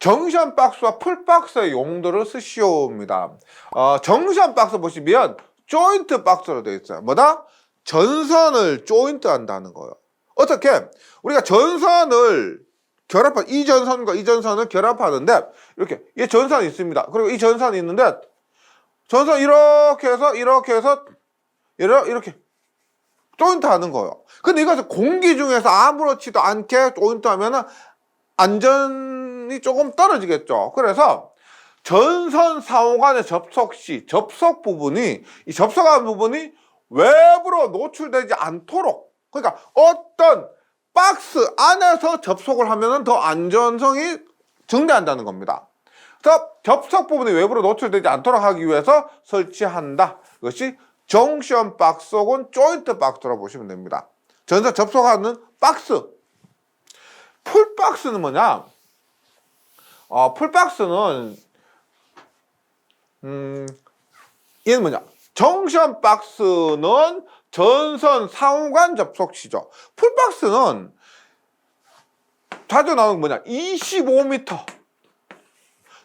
정션 박스와 풀박스의 용도를 쓰시오입니다. 정션 박스 보시면 조인트 박스로 되어 있어요. 뭐다? 전선을 조인트 한다는 거예요. 어떻게? 우리가 전선을 결합한 이 전선과 이 전선을 결합하는데 이렇게 이 전선이 있습니다. 그리고 이 전선이 있는데 전선 이렇게 해서 이렇게 조인트 하는 거예요. 근데 이것을 공기 중에서 아무렇지도 않게 조인트 하면은 안전이 조금 떨어지겠죠. 그래서 전선 상호 간의 접속 시 접속 부분이 이 접속하는 부분이 외부로 노출되지 않도록, 그러니까 어떤 박스 안에서 접속을 하면은 더 안전성이 증대한다는 겁니다. 그래서 접속 부분이 외부로 노출되지 않도록 하기 위해서 설치한다. 이것이 정션 박스 혹은 조인트 박스라고 보시면 됩니다. 전선 접속하는 박스. 풀박스는 뭐냐? 풀박스는 얘는 뭐냐? 정션 박스는 전선 상호간 접속 시죠. 풀박스는 자주 나오는 뭐냐? 25m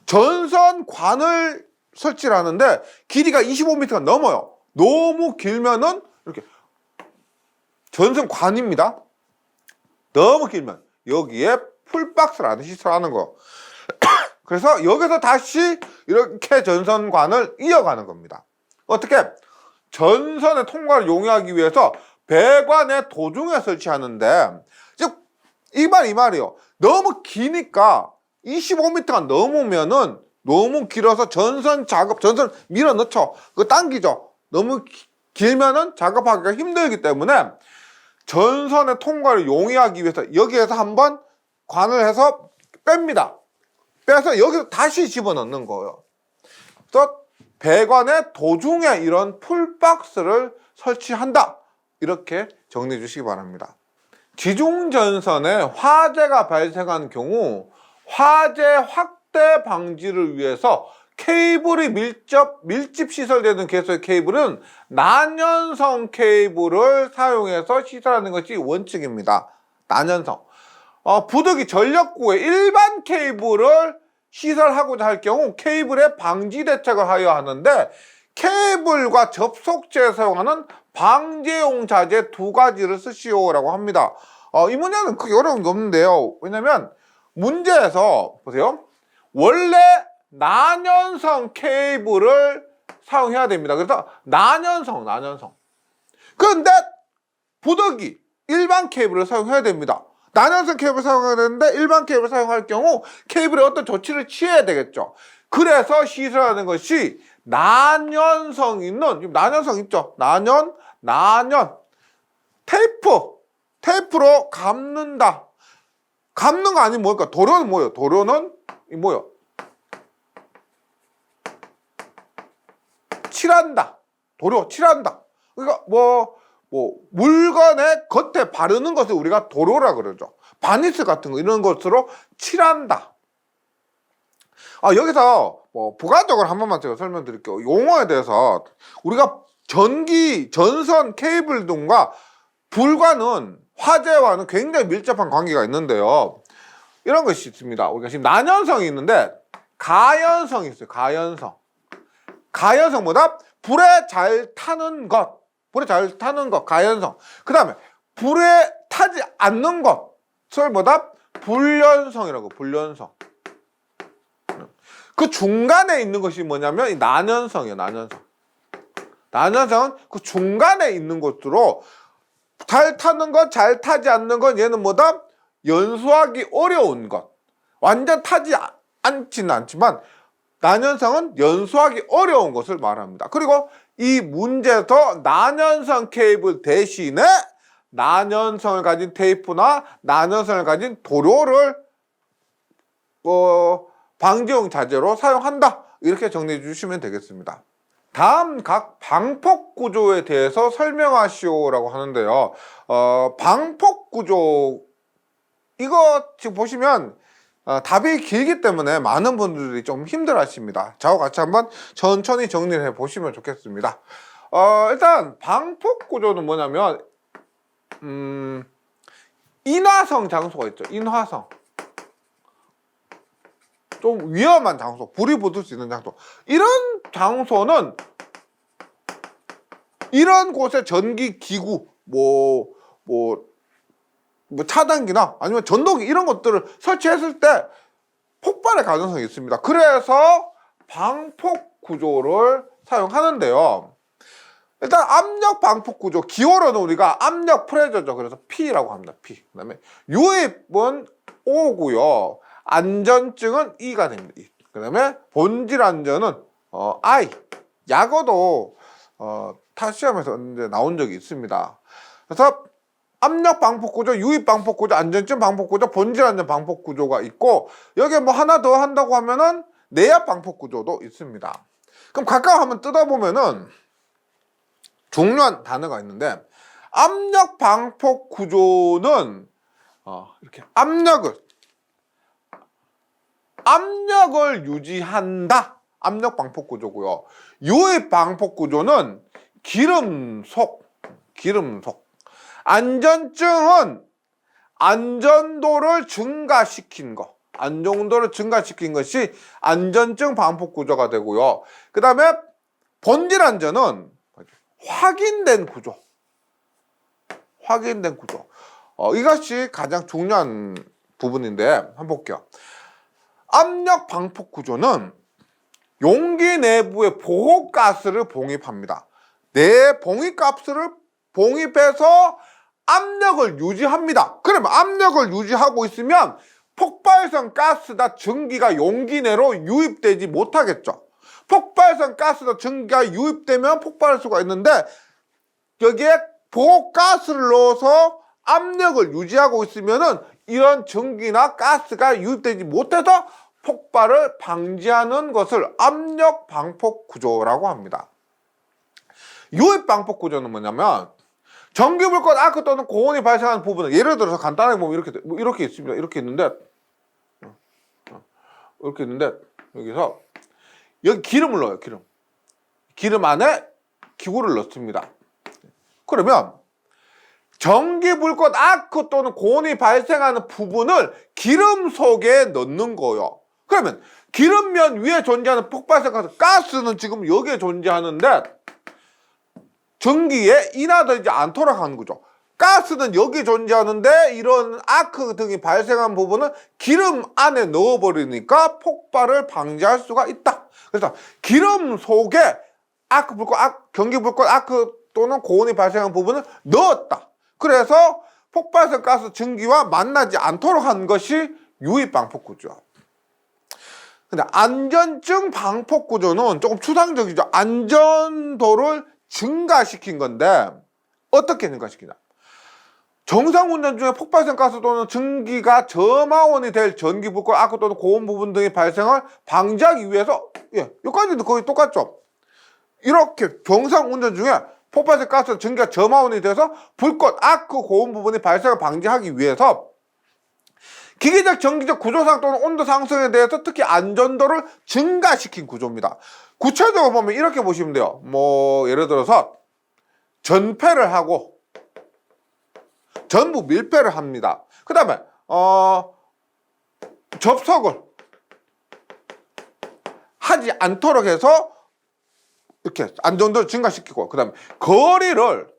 전선관을 설치를 하는데 길이가 25m가 넘어요. 너무 길면은 이렇게 전선관입니다. 너무 길면 여기에 풀박스라는 시설을 하는 거. 그래서 여기서 다시 이렇게 전선관을 이어가는 겁니다. 어떻게? 전선의 통과를 용이하기 위해서 배관의 도중에 설치하는데, 즉 이 말이요. 너무 기니까 25m가 넘으면은 너무 길어서 전선 밀어 넣죠. 그거 당기죠. 너무 길면은 작업하기가 힘들기 때문에 전선의 통과를 용이하기 위해서 여기에서 한번 관을 해서 뺍니다. 빼서 여기서 다시 집어넣는 거예요. 그래서 배관의 도중에 이런 풀박스를 설치한다. 이렇게 정리해 주시기 바랍니다. 지중전선에 화재가 발생한 경우 화재 확대 방지를 위해서 케이블이 밀집 시설되는 개소의 케이블은 난연성 케이블을 사용해서 시설하는 것이 원칙입니다. 난연성. 부득이 전력구에 일반 케이블을 시설하고자 할 경우 케이블의 방지 대책을 하여야 하는데, 케이블과 접속제에 사용하는 방제용 자재 두 가지를 쓰시오라고 합니다. 이 문제는 크게 어려운 게 없는데요. 왜냐면 문제에서 보세요. 원래 난연성 케이블을 사용해야 됩니다. 그래서 난연성. 그런데 부득이 일반 케이블을 사용해야 됩니다. 난연성 케이블을 사용해야 되는데 일반 케이블을 사용할 경우 케이블에 어떤 조치를 취해야 되겠죠. 그래서 시설하는 것이 난연성 있는, 난연성 있죠. 난연 테이프로 감는다. 감는 거 아니면 뭘까? 도료는 뭐예요? 도료는 뭐예요? 칠한다. 도료 칠한다. 그러니까 물건의 겉에 바르는 것을 우리가 도료라 그러죠. 바니스 같은 거 이런 것으로 칠한다. 여기서 부가적으로 한 번만 제가 설명드릴게요. 용어에 대해서 우리가 전선 케이블 등과 불과는 화재와는 굉장히 밀접한 관계가 있는데요. 이런 것이 있습니다. 우리가 지금 난연성이 있는데 가연성이 있어요. 가연성보다 불에 잘 타는 것, 가연성. 그 다음에 불에 타지 않는 것을 불연성이라고, 불연성. 그 중간에 있는 것이 뭐냐면 이 난연성이에요. 난연성은 그 중간에 있는 것으로 잘 타는 것, 잘 타지 않는 것, 얘는 연소하기 어려운 것. 완전 타지 않지는 않지만 난연성은 연소하기 어려운 것을 말합니다. 그리고 이 문제에서 난연성 케이블 대신에 난연성을 가진 테이프나 난연성을 가진 도료를 방지용 자재로 사용한다. 이렇게 정리해 주시면 되겠습니다. 다음 각 방폭 구조에 대해서 설명하시오라고 하는데요. 방폭 구조, 이거 지금 보시면 답이 길기 때문에 많은 분들이 좀 힘들어 하십니다. 저와 같이 한번 천천히 정리를 해 보시면 좋겠습니다. 일단 방폭 구조는 뭐냐면 인화성 장소가 있죠. 인화성. 좀 위험한 장소, 불이 붙을 수 있는 장소, 이런 장소는 이런 곳에 전기 기구 뭐 차단기나 아니면 전동기 이런 것들을 설치했을 때 폭발의 가능성이 있습니다. 그래서 방폭 구조를 사용하는데요. 일단 압력 방폭 구조, 기호로는 우리가 압력 프레저죠. 그래서 P라고 합니다. P. 그다음에 유입은 O고요. 안전증은 E가 됩니다. E. 그다음에 본질 안전은 I. 약어도 타 시험에서 이제 나온 적이 있습니다. 그래서 압력 방폭 구조, 유입 방폭 구조, 안전증 방폭 구조, 본질 안전 방폭 구조가 있고, 여기에 뭐 하나 더 한다고 하면은 내압 방폭 구조도 있습니다. 그럼 각각 한번 뜯어보면은 중요한 단어가 있는데, 압력 방폭 구조는 이렇게 압력을 유지한다. 압력 방폭 구조고요. 유입 방폭 구조는 기름속. 안전증은 안전도를 증가시킨 거. 안정도를 증가시킨 것이 안전증 방폭 구조가 되고요. 그 다음에 본질 안전은 확인된 구조. 이것이 가장 중요한 부분인데 한번 볼게요. 압력 방폭 구조는 용기 내부에 보호가스를 봉입합니다. 내 봉입가스를 봉입해서 압력을 유지합니다. 그러면 압력을 유지하고 있으면 폭발성 가스나 전기가 용기 내로 유입되지 못하겠죠. 폭발성 가스나 전기가 유입되면 폭발할 수가 있는데, 여기에 보호가스를 넣어서 압력을 유지하고 있으면은 이런 전기나 가스가 유입되지 못해서 폭발을 방지하는 것을 압력 방폭 구조라고 합니다. 유입 방폭 구조는 뭐냐면, 전기불꽃, 아크 또는 고온이 발생하는 부분은, 예를 들어서 간단하게 보면 이렇게 있습니다. 이렇게 있는데, 여기서 여기 기름을 넣어요. 기름 안에 기구를 넣습니다. 그러면 전기불꽃, 아크 또는 고온이 발생하는 부분을 기름 속에 넣는 거예요. 그러면 기름면 위에 존재하는 폭발성 가스는 지금 여기에 존재하는데 전기에 인하되지 않도록 하는 거죠. 가스는 여기 존재하는데 이런 아크 등이 발생한 부분은 기름 안에 넣어버리니까 폭발을 방지할 수가 있다. 그래서 기름 속에 전기불꽃, 아크 또는 고온이 발생한 부분을 넣었다. 그래서 폭발성 가스 전기와 만나지 않도록 한 것이 유입 방폭 구조. 근데 안전증 방폭 구조는 조금 추상적이죠. 안전도를 증가시킨 건데, 어떻게 증가시키냐? 정상 운전 중에 폭발성 가스 또는 전기가 저마원이 될 전기불꽃, 아크 또는 고온 부분 등의 발생을 방지하기 위해서, 여기까지도 거의 똑같죠. 이렇게 정상 운전 중에 폭발성 가스, 전기가 저마원이 돼서 불꽃, 아크, 고온 부분의 발생을 방지하기 위해서 기계적, 전기적 구조상 또는 온도 상승에 대해서 특히 안전도를 증가시킨 구조입니다. 구체적으로 보면 이렇게 보시면 돼요. 뭐 예를 들어서 전폐를 하고 전부 밀폐를 합니다. 그 다음에 접속을 하지 않도록 해서 이렇게 안전도를 증가시키고, 그 다음에 거리를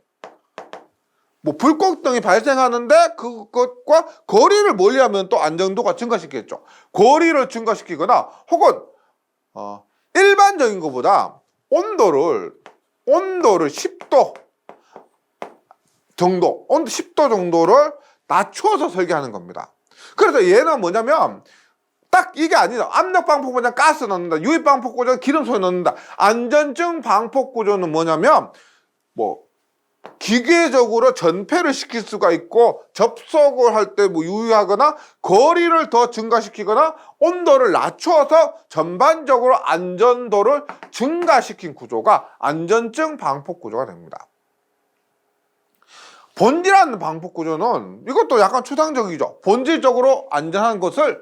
뭐 불꽃 등이 발생하는데 그것과 거리를 멀리하면 또 안전도가 증가시키겠죠. 거리를 증가시키거나 혹은 일반적인 것보다 온도를 10도 정도, 온도 10도 정도를 낮춰서 설계하는 겁니다. 그래서 얘는 뭐냐면 딱 이게 아니다. 압력 방폭 구조는 가스 넣는다. 유입 방폭 구조는 기름소에 넣는다. 안전증 방폭 구조는 뭐냐면 뭐 기계적으로 전폐를 시킬 수가 있고, 접속을 할 때 뭐 유의하거나 거리를 더 증가시키거나 온도를 낮춰서 전반적으로 안전도를 증가시킨 구조가 안전증 방폭 구조가 됩니다. 본질한 방폭 구조는 이것도 약간 추상적이죠. 본질적으로 안전한 것을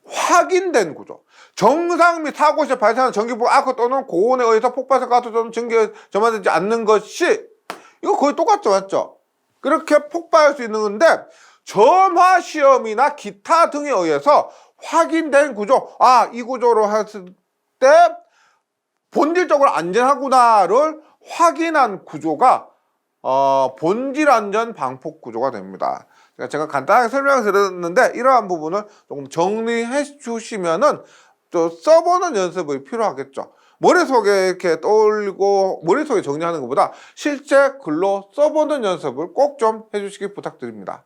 확인된 구조. 정상 및 사고 시 발생하는 전기불, 아크 또는 고온에 의해서 폭발성 가스 또는 전기에 점화되지 않는 것이, 이거 거의 똑같죠, 맞죠? 그렇게 폭발할 수 있는 건데, 점화 시험이나 기타 등에 의해서 확인된 구조, 이 구조로 했을 때 본질적으로 안전하구나를 확인한 구조가 본질 안전 방폭 구조가 됩니다. 제가 간단하게 설명을 드렸는데 이러한 부분을 조금 정리해 주시면은 또 써보는 연습이 필요하겠죠. 머릿속에 이렇게 떠올리고 머릿속에 정리하는 것보다 실제 글로 써보는 연습을 꼭 좀 해주시기 부탁드립니다.